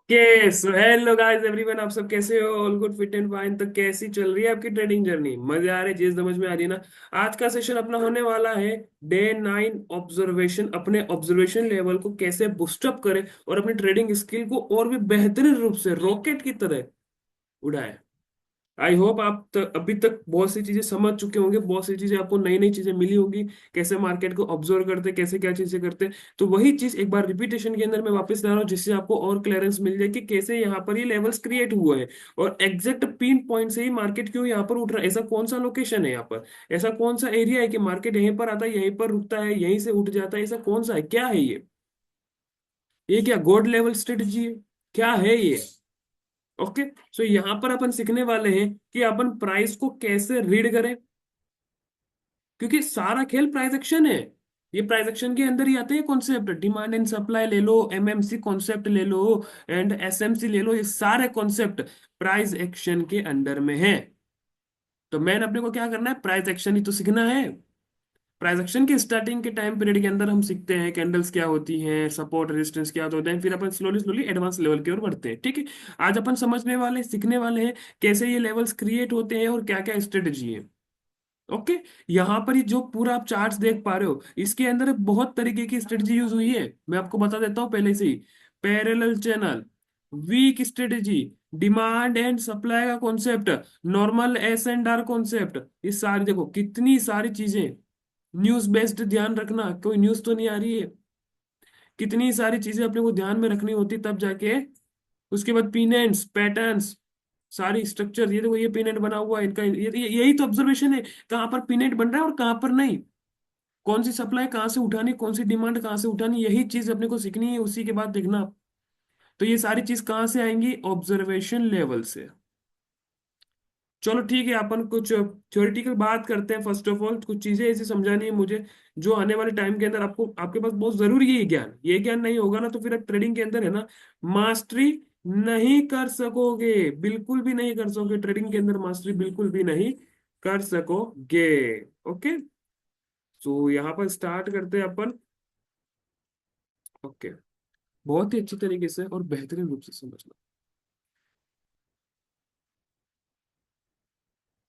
के so hello guys everyone, आप सब कैसे हो? All good, fit and fine. तो कैसी चल रही है आपकी ट्रेडिंग जर्नी? मजे आ रहे, चीज समझ में आ रही है ना? आज का सेशन अपना होने वाला है डे 9 ऑब्जर्वेशन। अपने ऑब्जर्वेशन लेवल को कैसे बूस्टअप करें और अपनी ट्रेडिंग स्किल को और भी बेहतरीन रूप से रॉकेट की तरह उड़ाएं। आई होप आप अभी तक बहुत सी चीजें समझ चुके होंगे, बहुत सी चीजें आपको नई नई चीजें मिली होंगी। कैसे मार्केट को ऑब्जर्व करते, कैसे क्या चीजें करते। तो वही चीज एक बार रिपीटेशन के अंदर मैं वापस ला रहा हूँ, जिससे आपको और क्लियरेंस मिल जाए कि कैसे यहाँ पर ये लेवल्स क्रिएट हुए हैं और एग्जैक्ट पिन पॉइंट से ही मार्केट क्यों यहाँ पर उठ रहा है। ऐसा कौन सा लोकेशन है यहाँ पर, ऐसा कौन सा एरिया है कि मार्केट यहीं पर आता है, यहीं पर रुकता है, यहीं से उठ जाता है। ऐसा कौन सा है, क्या है ये क्या गॉड लेवल स्ट्रेटजी है, क्या है ये? ओके। सो यहाँ पर अपन सीखने वाले हैं कि अपन प्राइस को कैसे रीड करें, क्योंकि सारा खेल प्राइस एक्शन है। ये प्राइस एक्शन के अंदर ही आते हैं कॉन्सेप्ट। डिमांड एंड सप्लाई ले लो, एमएमसी कॉन्सेप्ट ले लो, एंड एसएमसी ले लो, ये सारे कॉन्सेप्ट प्राइस एक्शन के अंडर में है। तो मैन अपने को क्या करना है, प्राइस एक्शन ही तो सीखना है। प्राइस एक्शन के स्टार्टिंग के टाइम पीरियड के अंदर हम सीखते हैं कैंडल्स क्या होती हैं, सपोर्ट रेजिस्टेंस क्या होता है, फिर अपन स्लोली स्लोली एडवांस लेवल की ओर बढ़ते हैं। ठीक है। आज अपन समझने वाले, सीखने वाले हैं कैसे ये लेवल्स क्रिएट होते हैं और क्या क्या स्ट्रेटजी है। ओके। यहाँ पर ये जो पूरा आप चार्ट्स देख पा रहे हो, इसके अंदर बहुत तरीके की स्ट्रेटजी यूज हुई है। मैं आपको बता देता हूँ पहले से ही। Parallel channel, week strategy, demand and supply का concept, normal S and R concept, ये सारी देखो कितनी सारी चीजें। न्यूज बेस्ड ध्यान रखना, कोई न्यूज तो नहीं आ रही है। कितनी सारी चीजें अपने को ध्यान में रखनी होती तब जाके। उसके बाद पीनेंट्स, पैटर्न्स, सारी स्ट्रक्चर। ये देखो ये पीनेट बना हुआ है इनका, यही तो ऑब्जर्वेशन है। कहाँ पर पीनेट बन रहा है और कहाँ पर नहीं। कौन सी सप्लाई कहाँ से उठानी, कौन सी डिमांड कहाँ से उठानी, यही चीज अपने को सीखनी है। उसी के बाद देखना। तो ये सारी चीज कहाँ से आएंगी, ऑब्जर्वेशन लेवल से। चलो ठीक है, अपन कुछ थ्योरेटिकल बात करते हैं। फर्स्ट ऑफ ऑल कुछ चीजें ऐसी समझानी है मुझे, जो आने वाले टाइम के अंदर आपको, आपके पास बहुत जरूरी है ये ज्ञान। ये ज्ञान नहीं होगा ना तो फिर आप ट्रेडिंग के अंदर है ना, मास्टरी नहीं कर सकोगे। बिल्कुल भी नहीं कर सकोगे ट्रेडिंग के अंदर, मास्टरी बिल्कुल भी नहीं कर सकोगे। ओके। तो यहाँ पर स्टार्ट करते हैं अपन। ओके। बहुत ही अच्छी तरीके से और बेहतरीन रूप से समझना।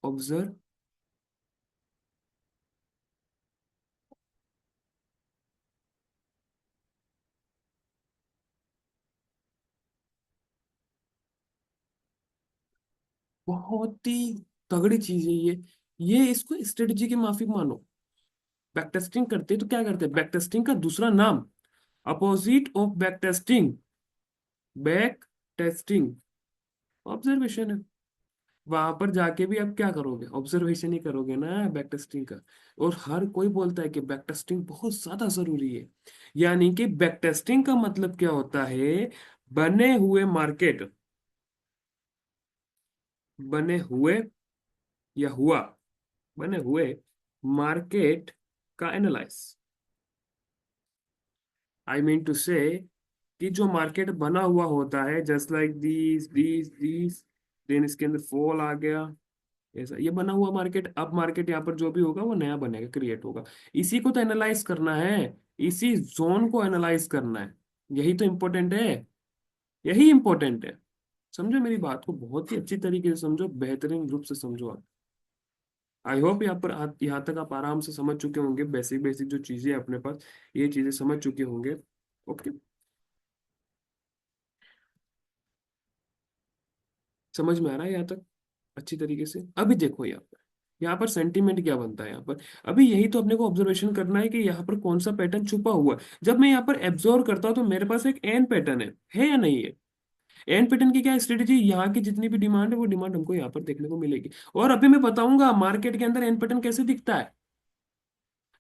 ऑब्जर्व, बहुत ही तगड़ी चीज है ये इसको स्ट्रेटजी की माफी मानो। बैक टेस्टिंग करते हैं तो क्या करते हैं, बैक टेस्टिंग का दूसरा नाम, opposite of back testing, back testing observation है। वहां पर जाके भी आप क्या करोगे, ऑब्जर्वेशन ही करोगे ना बैक टेस्टिंग का। और हर कोई बोलता है कि बैक टेस्टिंग बहुत ज्यादा जरूरी है। यानी कि बैक टेस्टिंग का मतलब क्या होता है, बने हुए मार्केट, बने हुए या हुआ, बने हुए मार्केट का एनालाइज। आई मीन टू से कि जो मार्केट बना हुआ होता है, जस्ट लाइक दीस देन इसके अंदर फॉल आ गया, ऐसा ये बना हुआ मार्केट। अब मार्केट यहाँ पर जो भी होगा वो नया बनेगा, क्रिएट होगा। इसी को तो एनालाइज करना है, इसी जोन को एनालाइज करना है। यही तो इम्पोर्टेंट है, यही इम्पोर्टेंट है। समझो मेरी बात को, बहुत ही अच्छी तरीके से समझो, बेहतरीन रूप से समझो आप। आई होप यहाँ पर यहाँ तक आप आराम से समझ चुके होंगे। बेसिक बेसिक जो चीजें हैं अपने पास, ये चीजें समझ चुके होंगे। ओके। समझ में आ रहा है यहाँ तक अच्छी तरीके से? अभी देखो यहाँ पर सेंटीमेंट क्या बनता है यहाँ पर। अभी यही तो अपने को ऑब्जर्वेशन करना है कि यहाँ पर कौन सा पैटर्न छुपा हुआ है। जब मैं यहाँ पर एब्जॉर्व करता हूँ तो मेरे पास एक एन पैटर्न है या नहीं है? एन पैटर्न की क्या स्ट्रेटेजी, यहाँ की जितनी भी डिमांड है वो डिमांड हमको यहाँ पर देखने को मिलेगी। और अभी मैं बताऊंगा मार्केट के अंदर एन पैटर्न कैसे दिखता है।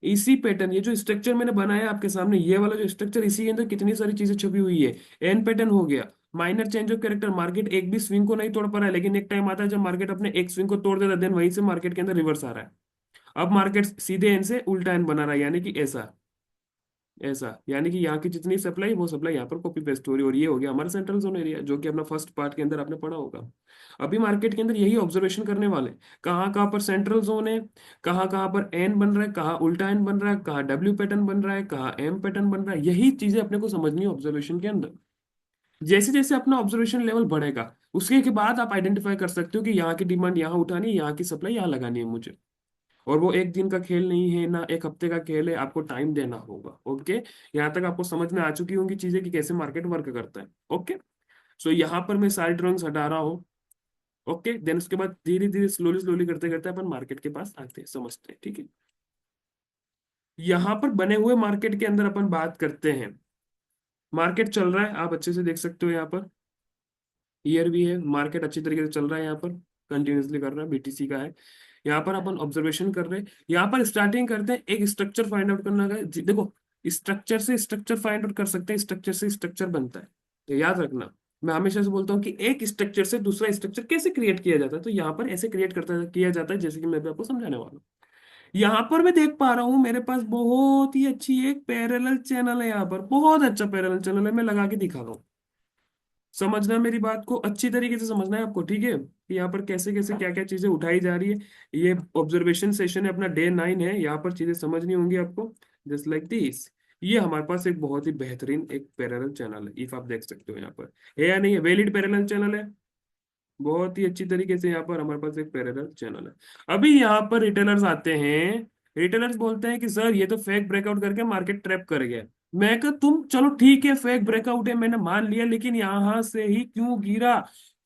इसी पैटर्न, ये जो स्ट्रक्चर मैंने बनाया आपके सामने, ये वाला जो स्ट्रक्चर, इसी के अंदर कितनी सारी चीजें छुपी हुई है। एन पैटर्न हो गया, minor change of character. Market एक भी स्विंग को नहीं तोड़ पा रहा है, लेकिन एक टाइम आता है जब मार्केट अपने एक स्विंग को तोड़ देता है, देन वहीं से मार्केट के अंदर रिवर्स आ रहा है। अब मार्केट सीधे एन से उल्टा एन बना रहा है, यानी कि ऐसा, ऐसा यानी कि यहाँ की जितनी सप्लाई वो सप्लाई यहाँ पर कॉपी पेस्ट हो रही है। और ये हो गया हमारा सेंट्रल जोन एरिया, जो कि अपना फर्स्ट पार्ट के अंदर आपने पढ़ा होगा। अभी मार्केट के अंदर यही ऑब्जर्वेशन करने वाले, कहाँ कहाँ पर सेंट्रल जोन है, कहाँ कहाँ पर एन बन रहा है, कहाँ उल्टा एन बन रहा है, कहाँ डब्ल्यू पैटर्न बन रहा है, कहाँ एम पैटर्न बन रहा है। यही चीजें अपने को समझनी है ऑब्जर्वेशन के अंदर। जैसे जैसे अपना ऑब्जर्वेशन लेवल बढ़ेगा उसके के बाद आप आइडेंटिफाई कर सकते हो कि यहाँ की डिमांड यहाँ उठानी है, यहाँ की सप्लाई यहाँ लगानी है मुझे। और वो एक दिन का खेल नहीं है ना एक हफ्ते का खेल है, आपको टाइम देना होगा। ओके, यहाँ तक आपको समझ में आ चुकी होंगी चीजें कि कैसे मार्केट वर्क करता है। ओके, सो यहाँ पर मैं सारी ड्रॉइंग्स हटा रहा हूँ। ओके, देन उसके बाद धीरे धीरे स्लोली स्लोली करते करते अपन मार्केट के पास आते हैं, समझते हैं, ठीक है। यहाँ पर बने हुए मार्केट के अंदर अपन बात करते हैं। मार्केट चल रहा है, आप अच्छे से देख सकते हो यहाँ पर। ईयर भी है, मार्केट अच्छी तरीके से चल रहा है यहाँ पर, कंटिन्यूसली कर रहा है, बीटीसी का है। यहाँ पर अपन ऑब्जर्वेशन कर रहे हैं। यहाँ पर स्टार्टिंग करते हैं, एक स्ट्रक्चर फाइंड आउट करना है। देखो, स्ट्रक्चर से स्ट्रक्चर फाइंड आउट कर सकते हैं, स्ट्रक्चर से स्ट्रक्चर बनता है। तो याद रखना, मैं हमेशा से बोलता हूँ कि एक स्ट्रक्चर से दूसरा स्ट्रक्चर कैसे क्रिएट किया जाता है, तो यहाँ पर ऐसे क्रिएट करता किया जाता है जैसे कि मैं भी आपको समझाने वाला हूँ। यहाँ पर मैं देख पा रहा हूँ मेरे पास बहुत ही अच्छी एक पैरेलल चैनल है, यहाँ पर बहुत अच्छा पैरेलल चैनल है, मैं लगा के दिखा रहा हूँ। समझना, मेरी बात को अच्छी तरीके से समझना है आपको, ठीक है, कि यहाँ पर कैसे कैसे क्या क्या चीजें उठाई जा रही है। ये ऑब्जर्वेशन सेशन है, अपना डे 9 है, यहाँ पर चीजें समझनी होंगी आपको, जस्ट लाइक दिस। ये हमारे पास एक बहुत ही बेहतरीन एक पैरेलल चैनल है, इफ आप देख सकते हो यहाँ पर, है या नहीं है, वैलिड पैरेलल चैनल है। बहुत ही अच्छी तरीके से यहाँ पर हमारे पास एक पैरेलल चैनल है। अभी यहाँ पर रिटेलर्स आते हैं, रिटेलर्स बोलते हैं कि सर ये तो फेक ब्रेकआउट करके मार्केट ट्रैप कर गया। मैं कहा तुम चलो ठीक है फेक ब्रेकआउट है मैंने मान लिया, लेकिन यहाँ से ही क्यों गिरा,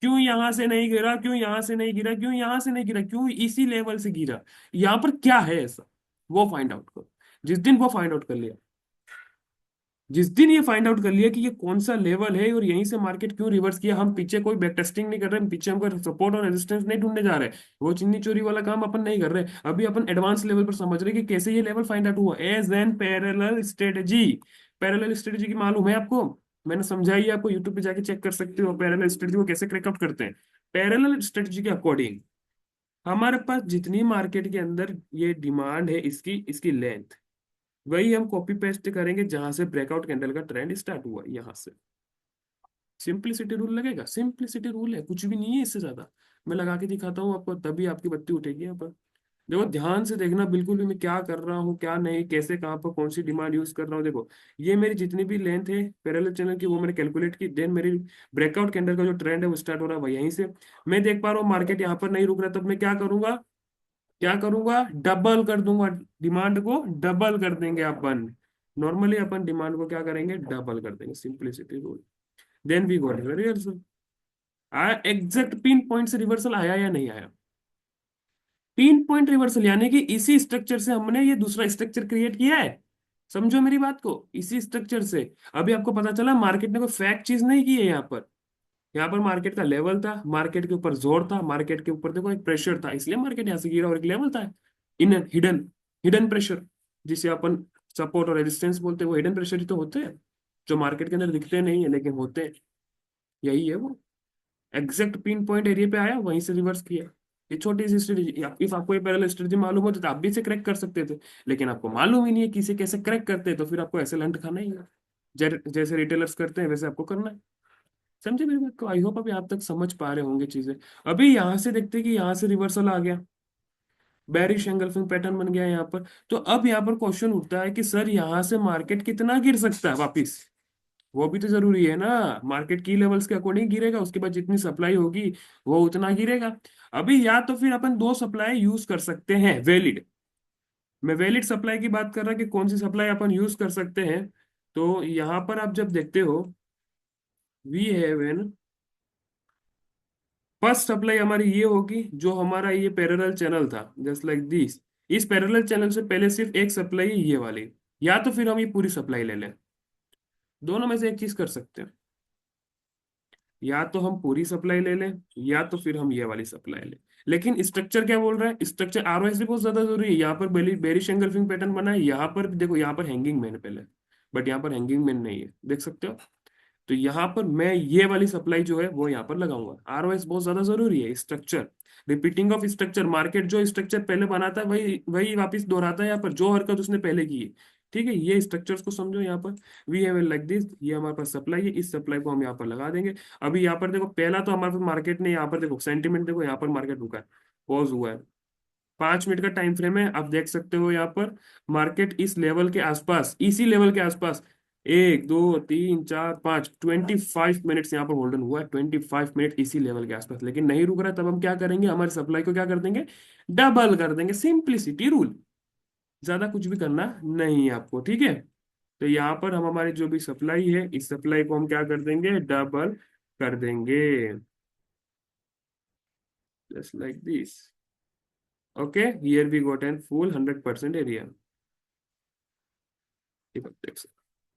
क्यों यहाँ से नहीं गिरा, क्यों यहाँ से नहीं गिरा, क्यों यहाँ से नहीं गिरा, क्यों इसी लेवल से गिरा, यहाँ पर क्या है ऐसा, वो फाइंड आउट करो। जिस दिन वो फाइंड आउट कर लिया, जिस दिन ये फाइंड आउट कर लिया कि ये कौन सा लेवल है और यहीं से मार्केट क्यों रिवर्स किया, हम पीछे कोई बैक टेस्टिंग नहीं कर रहे, हम पीछे हमको सपोर्ट और रेजिस्टेंस नहीं ढूंढने जा रहे, वो चिन्नी चोरी वाला काम अपन नहीं कर रहे। अभी अपन एडवांस लेवल पर समझ रहे कि कैसे ये लेवल फाइंड आउट हुआ, as an parallel strategy. Parallel strategy की मालूम है आपको, मैंने समझाई है आपको, यूट्यूब पे जाके चेक कर सकते हो पैरेलल स्ट्रेटजी को कैसे क्रैकआउट करते हैं। पैरेलल स्ट्रेटजी के अकॉर्डिंग हमारे पास जितनी मार्केट के अंदर ये डिमांड है, इसकी इसकी लेंथ, वही हम कॉपी पेस्ट करेंगे जहां से ब्रेकआउट कैंडल का ट्रेंड स्टार्ट हुआ, यहां से। सिंप्लिसिटी रूल लगेगा, सिंप्लिसिटी रूल है, कुछ भी नहीं है इससे ज्यादा। मैं लगा के दिखाता हूँ आपको, तभी आपकी बत्ती उठेगी यहाँ पर। देखो ध्यान से देखना, बिल्कुल भी मैं क्या कर रहा हूँ क्या नहीं, कैसे कहाँ पर कौन सी डिमांड यूज कर रहा हूँ। देखो, ये मेरी जितनी भी लेंथ है पैरेलल चैनल की वो मैंने कैलकुलेट की, देन मेरी ब्रेकआउट कैंडल का जो ट्रेंड है वो स्टार्ट हो रहा है वही यहीं से। मैं देख पा रहा हूँ मार्केट यहाँ पर नहीं रुक रहा, तब मैं क्या करूंगा, क्या करूंगा, डबल कर दूंगा, डिमांड को डबल कर देंगे अपन। नॉर्मली अपन डिमांड को क्या करेंगे, डबल कर देंगे, simplicity rule. Then we got reversal. आया एग्जैक्ट पिन पॉइंट से रिवर्सल आया या नहीं आया, पिन पॉइंट रिवर्सल, यानी कि इसी स्ट्रक्चर से हमने ये दूसरा स्ट्रक्चर क्रिएट किया है। समझो मेरी बात को, इसी स्ट्रक्चर से। अभी आपको पता चला मार्केट ने कोई फैक्ट चीज नहीं की है यहाँ पर। यहाँ पर मार्केट का लेवल था, मार्केट के ऊपर जोर था, मार्केट के ऊपर देखो एक प्रेशर था, इसलिए मार्केट यहाँ से गिरा, और एक लेवल था, इन हिडन, हिडन प्रेशर, जिसे अपन सपोर्ट और रेजिस्टेंस बोलते हैं, वो हिडन प्रेशर ही तो होते हैं, जो मार्केट के अंदर दिखते नहीं है लेकिन होते हैं। यही है वो, एग्जैक्ट पिन पॉइंट एरिया पे आया, वहीं से रिवर्स किया। ये छोटी सी स्ट्रेटेजी, इफ आपको ये पैरेलल स्ट्रेटेजी मालूम होती तो आप भी इसे क्रैक कर सकते थे, लेकिन आपको मालूम ही नहीं है कि इसे कैसे क्रैक करते हैं, तो फिर आपको ऐसे लंट खाना ही है। जैसे रिटेलर्स करते हैं वैसे आपको करना है। समझे मेरी बात को, आई होप अभी आप तक समझ पा रहे होंगे चीजें। अभी यहाँ से देखते हैं कि यहाँ से रिवर्सल आ गया, बेरिश एंगल्फिंग पैटर्न बन गया यहाँ पर। तो अब यहाँ पर क्वेश्चन उठता है कि सर यहाँ से मार्केट कितना गिर सकता है वापिस, वो भी तो जरूरी है ना। मार्केट की लेवल्स के अकॉर्डिंग गिरेगा, उसके बाद जितनी सप्लाई होगी वो उतना गिरेगा। अभी या तो फिर अपन दो सप्लाई यूज कर सकते हैं वैलिड, मैं वैलिड सप्लाई की बात कर रहा कि कौन सी सप्लाई अपन यूज कर सकते हैं। तो यहाँ पर आप जब देखते हो, we have an first supply हमारी ये होगी, जो हमारा ये पैरेलल चैनल था जस्ट लाइक दिस। इस पैरेलल चैनल से पहले सिर्फ एक सप्लाई है ये वाली, या तो फिर हम ये पूरी सप्लाई ले लें, दोनों में से एक चीज कर सकते हैं। या तो हम पूरी सप्लाई ले लें, या तो फिर हम ये वाली सप्लाई लें। लेकिन स्ट्रक्चर क्या बोल रहा है, स्ट्रक्चर आरओएसडी बहुत ज्यादा जरूरी है। यहाँ पर बेरिश एंगल्फिंग पैटर्न बना है, यहाँ पर देखो, यहाँ पर हैंगिंग मैन पहले, बट यहाँ पर हैंगिंग मैन नहीं है, देख सकते हो। तो यहाँ पर मैं ये वाली सप्लाई जो है वो यहाँ पर लगाऊंगा, आरओएस बहुत ज्यादा जरूरी है। Structure, repeating of structure, market जो स्ट्रक्चर पहले बनाता है वही वही वापस दोहराता है यहाँ पर, जो हरकत उसने पहले की है। ठीक है, ये स्ट्रक्चर्स को समझो यहाँ पर। वी हैव लाइक दिस, ये हमारे पास सप्लाई है, इस सप्लाई को हम यहाँ पर लगा देंगे। अभी यहाँ पर देखो, पहला तो हमारे पास मार्केट ने यहाँ पर देखो सेंटीमेंट, देखो यहाँ पर मार्केट रुका है, पॉज हुआ है, 5 मिनट का टाइम फ्रेम है, आप देख सकते हो यहाँ पर मार्केट इस लेवल के आसपास, इसी लेवल के आसपास एक दो तीन चार पाँच, 25 मिनट्स यहाँ पर होल्डन हुआ है, 25 मिनट इसी लेवल के आसपास, लेकिन नहीं रुक रहा। तब हम क्या करेंगे, हमारी सप्लाई को क्या कर देंगे, डबल कर देंगे। सिंपलिसिटी रूल, ज्यादा कुछ भी करना नहीं है आपको, ठीक है। तो यहाँ पर हम हमारी जो भी सप्लाई है, इस सप्लाई को हम क्या कर देंगे, डबल कर देंगे, just like this. Okay, here we got an full 100% area.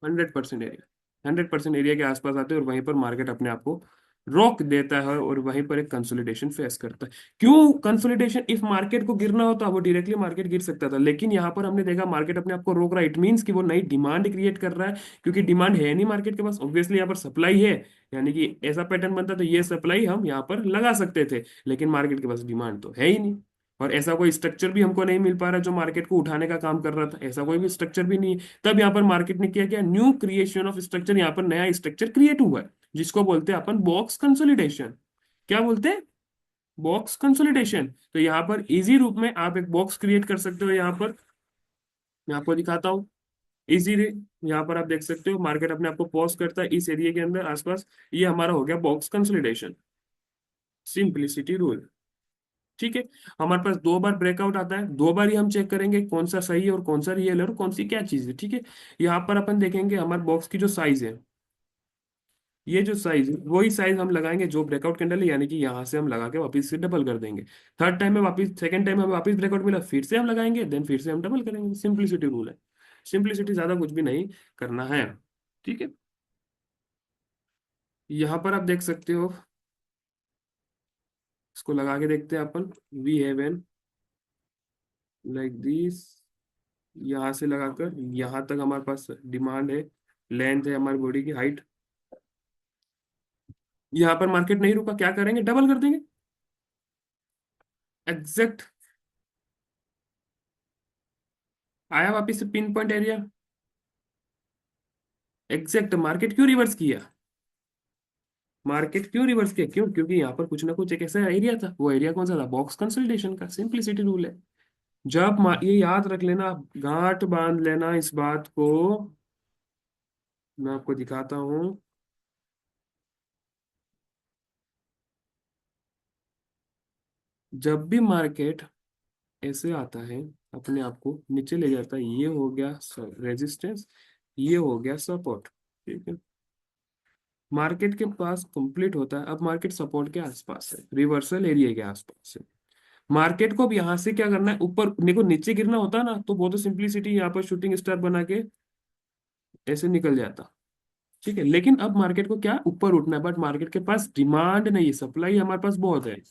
100% area, 100% area के आसपास आते हैं, और वहीं पर मार्केट अपने आप को रोक देता है, और वहीं पर एक कंसोलिडेशन फेस करता है। क्यों कंसोलिडेशन? इफ मार्केट को गिरना होता, वो डायरेक्टली मार्केट गिर सकता था, लेकिन यहाँ पर हमने देखा मार्केट अपने आप को रोक रहा है। इट मीन्स कि वो नई डिमांड क्रिएट कर रहा है, क्योंकि डिमांड है नहीं मार्केट के पास, ऑब्वियसली यहाँ पर सप्लाई है। यानी कि ऐसा पैटर्न बनता तो ये सप्लाई हम यहाँ पर लगा सकते थे, लेकिन मार्केट के पास डिमांड तो है ही नहीं। और ऐसा कोई स्ट्रक्चर भी हमको नहीं मिल पा रहा जो मार्केट को उठाने का काम कर रहा था, ऐसा कोई भी स्ट्रक्चर भी नहीं है। तब यहाँ पर मार्केट ने किया क्या, न्यू क्रिएशन ऑफ स्ट्रक्चर, यहाँ पर नया स्ट्रक्चर क्रिएट हुआ है, जिसको बोलते हैं अपन बॉक्स कंसोलिडेशन। क्या बोलते हैं, बॉक्स कंसोलिडेशन। तो यहाँ पर इजी रूप में आप एक बॉक्स क्रिएट कर सकते हो। यहाँ पर मैं आपको दिखाता हूँ इजी। यहाँ पर आप देख सकते हो मार्केट अपने आप को पॉज करता है इस एरिया के अंदर आसपास। ये हमारा हो गया बॉक्स कंसोलिडेशन, सिंपलिसिटी रूल, ठीक है। हमारे पास दो बार ब्रेकआउट आता है, दो बार ही हम चेक करेंगे कौन सा सही है और कौन सा रियल है और कौन सी क्या चीज है, ठीक है। यहाँ पर अपन देखेंगे हमारे बॉक्स की जो साइज है, ये जो साइज है वही साइज हम लगाएंगे जो ब्रेकआउट कैंडल है, यानी कि यहाँ से हम लगा के वापस से डबल कर देंगे। थर्ड टाइम में वापस, सेकंड टाइम में वापस ब्रेकआउट मिला, फिर से हम लगाएंगे, देन फिर से हम डबल करेंगे। सिंपलिसिटी रूल है, सिंपलिसिटी, ज्यादा कुछ भी नहीं करना है, ठीक है। यहाँ पर आप देख सकते हो, इसको लगा के देखते हैं अपन। We have an like this, यहाँ से लगाकर यहाँ तक हमारे पास डिमांड है, लेंथ है हमारी बॉडी की, हाइट। यहाँ पर मार्केट नहीं रुका, क्या करेंगे, डबल कर देंगे। एग्जैक्ट आया वापिस से pin point area. Exact market क्यों रिवर्स किया, मार्केट क्यों रिवर्स किया, क्यों? क्योंकि यहाँ पर कुछ ना कुछ एक ऐसा एरिया था, वो एरिया कौन सा था, बॉक्स कंसोलिडेशन का। सिंपलिसिटी रूल है। ये याद रख लेना, गांठ बांध लेना इस बात को। मैं आपको दिखाता हूँ। जब भी मार्केट ऐसे आता है, अपने आप को नीचे ले जाता है, ये हो गया रेजिस्टेंस, ये हो गया सपोर्ट, ठीक है। मार्केट के पास कंप्लीट होता है, अब मार्केट सपोर्ट के आसपास है, रिवर्सल एरिया के आसपास है। मार्केट को अब यहाँ से क्या करना है, ऊपर देखो, नीचे गिरना होता ना तो बहुत सिंपलिसिटी, यहाँ पर शूटिंग स्टार बना के ऐसे निकल जाता, ठीक है। लेकिन अब मार्केट को क्या, ऊपर उठना है, बट मार्केट के पास डिमांड नहीं है, सप्लाई हमारे पास बहुत है,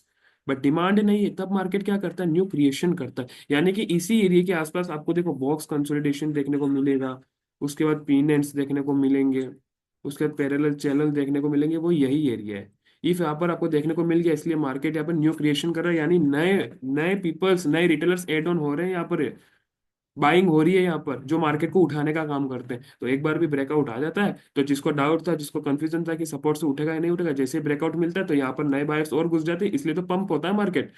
बट डिमांड नहीं है। तब मार्केट क्या करता है, न्यू क्रिएशन करता है, यानी कि इसी एरिया के आसपास आपको देखो बॉक्स कंसोलिडेशन देखने को मिलेगा, उसके बाद पीनेंट्स देखने को मिलेंगे, उसके बाद पैरेलल चैनल देखने को मिलेंगे, वो यही एरिया है। इफ यहाँ पर आपको देखने को मिल गया, इसलिए मार्केट यहाँ पर न्यू क्रिएशन कर रहा है, यानी नए नए पीपल्स, नए रिटेलर्स एड ऑन हो रहे हैं यहाँ पर, बाइंग हो रही है यहाँ पर, जो मार्केट को उठाने का काम करते हैं। तो एक बार भी ब्रेकआउट आ जाता है, तो जिसको डाउट था, जिसको कंफ्यूजन था कि सपोर्ट से उठेगा या नहीं उठेगा, जैसे ब्रेकआउट मिलता है तो यहाँ पर नए बायर्स और घुस जाते हैं, इसलिए तो पंप होता है मार्केट,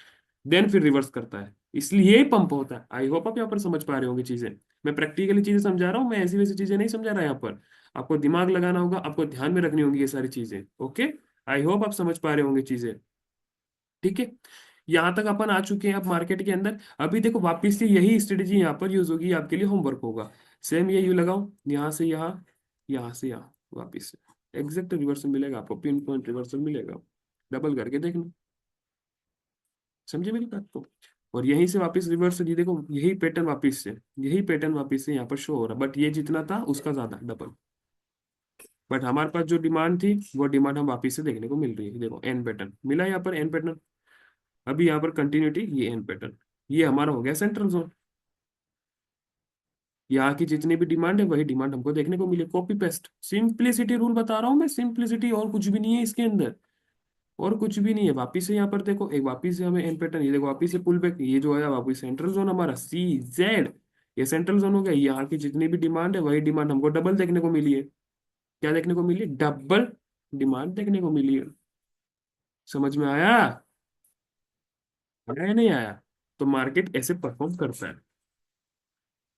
देन फिर रिवर्स करता है, इसलिए पंप होता है। आई होप आप यहाँ पर समझ पा रहे होंगे चीजें। मैं प्रैक्टिकली चीजें समझा रहा हूँ, मैं ऐसी वैसी चीजें नहीं समझा रहा यहाँ पर। आपको दिमाग लगाना होगा, आपको ध्यान में रखनी होंगी ये सारी चीजें, ओके। आई होप आप समझ पा रहे होंगे चीजें, ठीक है। यहाँ तक अपन आ चुके हैं अब मार्केट के अंदर। अभी देखो वापिस से यही स्ट्रेटेजी यहाँ पर यूज होगी, आपके लिए होमवर्क होगा। सेम ये यू लगाओ, यहाँ से यहाँ, यहाँ से यहाँ, वापिस से एग्जैक्ट रिवर्सल मिलेगा आपको, पिन पॉइंट रिवर्सल मिलेगा, डबल करके देखना। समझे मेरी बात को? और यहीं से वापस रिवर्स, ये देखो यही पैटर्न वापस से, यही पैटर्न वापस से यहाँ पर शो हो रहा, बट ये जितना था उसका ज्यादा डबल। बट हमारे पास जो डिमांड थी, वो डिमांड हम वापस से देखने को मिल रही है। देखो एन पैटर्न मिला यहाँ पर, एन पैटर्न। अभी यहाँ पर कंटिन्यूटी, ये एन पैटर्न, ये हमारा हो गया सेंट्रल जोन। यहाँ की जितनी भी डिमांड है वही डिमांड हमको देखने को मिले, कॉपी पेस्ट। सिंपलिसिटी रूल बता रहा हूँ मैं, सिंपलिसिटी, और कुछ भी नहीं है इसके अंदर, और कुछ भी नहीं है। वापिस से यहाँ पर देखो, एक वापिस से हमें एन पैटर्न, ये देखो वापिस से पुल बैक, ये जो है वापिस सेंट्रल जोन हमारा सी जेड, ये सेंट्रल जोन हो गया। यहाँ की जितनी भी डिमांड है वही डिमांड हमको डबल देखने को मिली है। क्या देखने को मिली है? डबल डिमांड देखने को मिली है। समझ में आया? आया या नहीं आया? तो मार्केट ऐसे परफॉर्म करता है।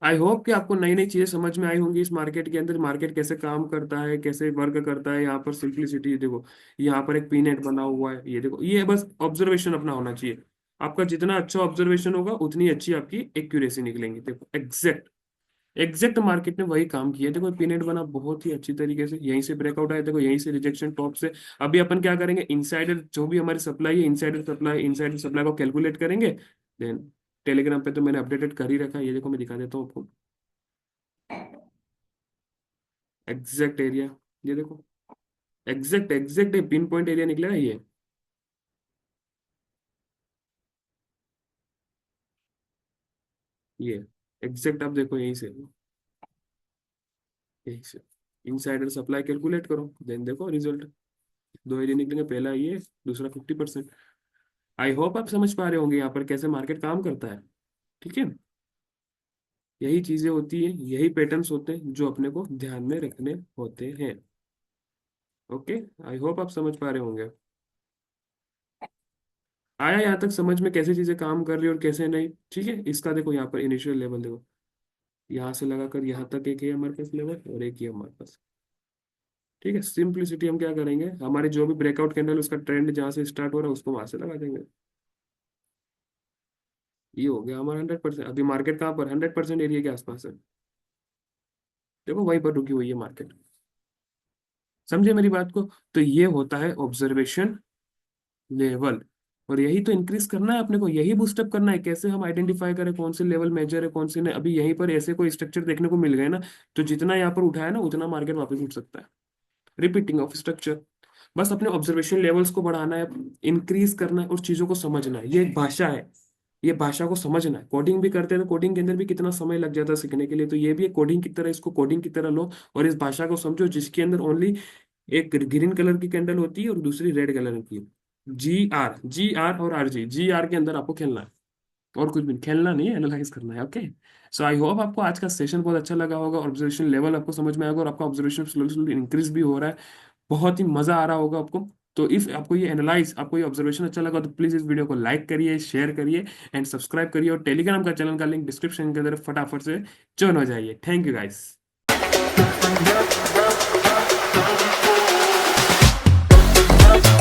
आई होप कि आपको नई नई चीजें समझ में आई होंगी इस मार्केट के अंदर, मार्केट कैसे काम करता है, कैसे वर्क करता है। यहाँ पर सिंप्लिसिटी देखो, यहाँ पर एक पीनेट बना हुआ है, ये देखो, ये बस ऑब्जर्वेशन अपना होना चाहिए। आपका जितना अच्छा ऑब्जर्वेशन होगा उतनी अच्छी आपकी एक्यूरेसी निकलेंगी। देखो एग्जैक्ट, एग्जैक्ट मार्केट ने वही काम किया। देखो पीनेट बना बहुत ही अच्छी तरीके से, यहीं से ब्रेकआउट आया, देखो यहीं से रिजेक्शन टॉप से। अभी अपन क्या करेंगे, इनसाइडर जो भी हमारी सप्लाई है, इनसाइडर सप्लाई को कैलकुलेट करेंगे। देन टेलीग्राम पे तो मैंने अपडेटेड कर ही रखा है, ये देखो मैं दिखा देता हूँ आपको एग्जैक्ट एरिया। ये देखो exact exact pin point area निकलेगा ये। ये एग्जैक्ट आप देखो यहीं से इनसाइडर सप्लाई कैलकुलेट करो, देन देखो रिजल्ट। दो एरिया निकलेंगे, पहला ये, दूसरा 50%। आई होप आप समझ पा रहे होंगे यहाँ पर कैसे मार्केट काम करता है। ठीक है, यही चीजें होती है, यही पैटर्न्स होते हैं जो अपने को ध्यान में रखने होते हैं। ओके, आई होप आप समझ पा रहे होंगे। आया यहाँ तक समझ में कैसे चीजें काम कर रही है और कैसे नहीं। ठीक है, इसका देखो यहाँ पर इनिशियल लेवल देखो, यहाँ से लगाकर यहाँ तक एक है हमारे पास लेवल, और एक ही है हमारे पास। ठीक है, सिंप्लिसिटी हम क्या करेंगे, हमारे जो भी ब्रेकआउट कैंडल उसका ट्रेंड जहाँ से स्टार्ट हो रहा है उसको वहां से लगा देंगे। ये हो गया हमारा 100%। अभी मार्केट कहाँ पर 100% एरिया के आसपास है, देखो वहीं पर रुकी हुई है मार्केट। समझे मेरी बात को? तो ये होता है ऑब्जर्वेशन लेवल, और यही तो इंक्रीज करना है अपने को, यही बूस्टअप करना है। कैसे हम आइडेंटिफाई करें कौन से लेवल मेजर है कौन से नहीं। अभी यहीं पर ऐसे कोई स्ट्रक्चर देखने को मिल गए ना, तो जितना यहाँ पर उठाया ना उतना मार्केट वापस उठ सकता है। रिपीटिंग ऑफ स्ट्रक्चर, बस अपने ऑब्जर्वेशन लेवल्स को बढ़ाना है, इंक्रीज करना है और चीजों को समझना है। ये एक भाषा है, ये भाषा को समझना है। कोडिंग भी करते हैं तो कोडिंग के अंदर भी कितना समय लग जाता है सीखने के लिए, तो ये भी एक कोडिंग की तरह, इसको कोडिंग की तरह लो और इस भाषा को समझो जिसके अंदर ओनली एक ग्रीन कलर की कैंडल होती है और दूसरी रेड कलर की। जी आर और जी आर के अंदर आपको खेलना है, और कुछ भी नहीं, खेलना नहीं है, एनालाइज करना है। ओके, सो आई होप आपको आज का सेशन बहुत अच्छा लगा होगा, ऑब्जर्वेशन लेवल आपको समझ में आएगा और आपका ऑब्जर्वेशन स्लोली स्लोली इंक्रीज भी हो रहा है। बहुत ही मजा आ रहा होगा आपको। तो इफ आपको ये एनालाइज, आपको ये ऑब्जर्वेशन अच्छा लगा तो प्लीज इस वीडियो को लाइक करिए, शेयर करिए एंड सब्सक्राइब करिए, और टेलीग्राम का चैनल का लिंक डिस्क्रिप्शन के अंदर फटाफट से ज्वाइन हो जाइए। Thank you guys.